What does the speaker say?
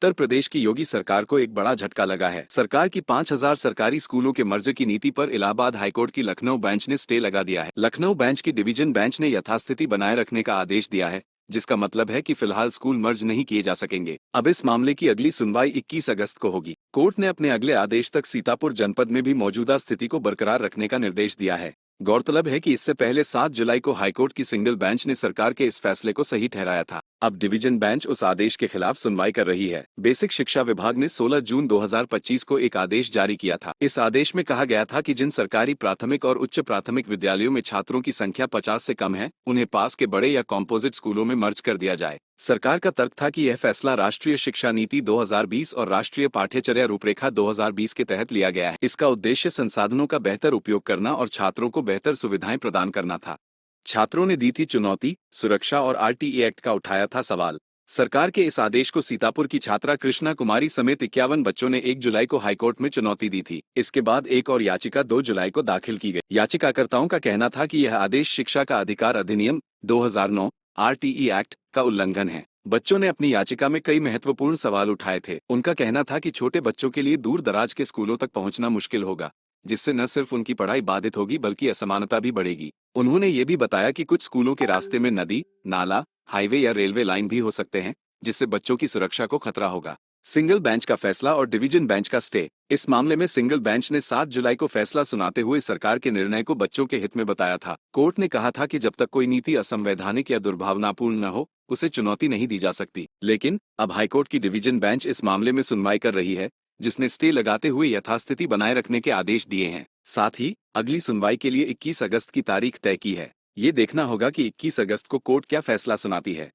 उत्तर प्रदेश की योगी सरकार को एक बड़ा झटका लगा है। सरकार की 5,000 सरकारी स्कूलों के मर्ज की नीति पर इलाहाबाद हाईकोर्ट की लखनऊ बेंच ने स्टे लगा दिया है। लखनऊ बेंच की डिवीजन बेंच ने यथास्थिति बनाए रखने का आदेश दिया है, जिसका मतलब है कि फिलहाल स्कूल मर्ज नहीं किए जा सकेंगे। अब इस मामले की अगली सुनवाई 21 अगस्त को होगी। कोर्ट ने अपने अगले आदेश तक सीतापुर जनपद में भी मौजूदा स्थिति को बरकरार रखने का निर्देश दिया है। गौरतलब है कि इससे पहले 7 जुलाई को हाईकोर्ट की सिंगल बेंच ने सरकार के इस फैसले को सही ठहराया था। अब डिवीजन बेंच उस आदेश के खिलाफ सुनवाई कर रही है। बेसिक शिक्षा विभाग ने 16 जून 2025 को एक आदेश जारी किया था। इस आदेश में कहा गया था कि जिन सरकारी प्राथमिक और उच्च प्राथमिक विद्यालयों में छात्रों की संख्या 50 से कम है, उन्हें पास के बड़े या कॉम्पोजिट स्कूलों में मर्ज कर दिया जाए। सरकार का तर्क था कि यह फैसला राष्ट्रीय शिक्षा नीति 2020 और राष्ट्रीय पाठ्यचर्या रूपरेखा 2020 के तहत लिया गया है। इसका उद्देश्य संसाधनों का बेहतर उपयोग करना और छात्रों को बेहतर सुविधाएं प्रदान करना था। छात्रों ने दी थी चुनौती, सुरक्षा और आरटीई एक्ट का उठाया था सवाल। सरकार के इस आदेश को सीतापुर की छात्रा कृष्णा कुमारी समेत 51 बच्चों ने 1 जुलाई को हाईकोर्ट में चुनौती दी थी। इसके बाद एक और याचिका 2 जुलाई को दाखिल की गई। याचिकाकर्ताओं का कहना था कि यह आदेश शिक्षा का अधिकार अधिनियम 2009 आरटीई एक्ट का उल्लंघन है। बच्चों ने अपनी याचिका में कई महत्वपूर्ण सवाल उठाए थे। उनका कहना था कि छोटे बच्चों के लिए दूर दराज के स्कूलों तक पहुंचना मुश्किल होगा, जिससे न सिर्फ उनकी पढ़ाई बाधित होगी बल्कि असमानता भी बढ़ेगी। उन्होंने ये भी बताया कि कुछ स्कूलों के रास्ते में नदी, नाला, हाईवे या रेलवे लाइन भी हो सकते हैं, जिससे बच्चों की सुरक्षा को खतरा होगा। सिंगल बेंच का फैसला और डिवीजन बेंच का स्टे। इस मामले में सिंगल बेंच ने 7 जुलाई को फैसला सुनाते हुए सरकार के निर्णय को बच्चों के हित में बताया था। कोर्ट ने कहा था कि जब तक कोई नीति असंवैधानिक या दुर्भावनापूर्ण न हो, उसे चुनौती नहीं दी जा सकती। लेकिन अब हाईकोर्ट की डिवीजन बेंच इस मामले में सुनवाई कर रही है, जिसने स्टे लगाते हुए यथास्थिति बनाए रखने के आदेश दिए हैं। साथ ही अगली सुनवाई के लिए 21 अगस्त की तारीख तय की है। ये देखना होगा कि 21 अगस्त को कोर्ट क्या फैसला सुनाती है।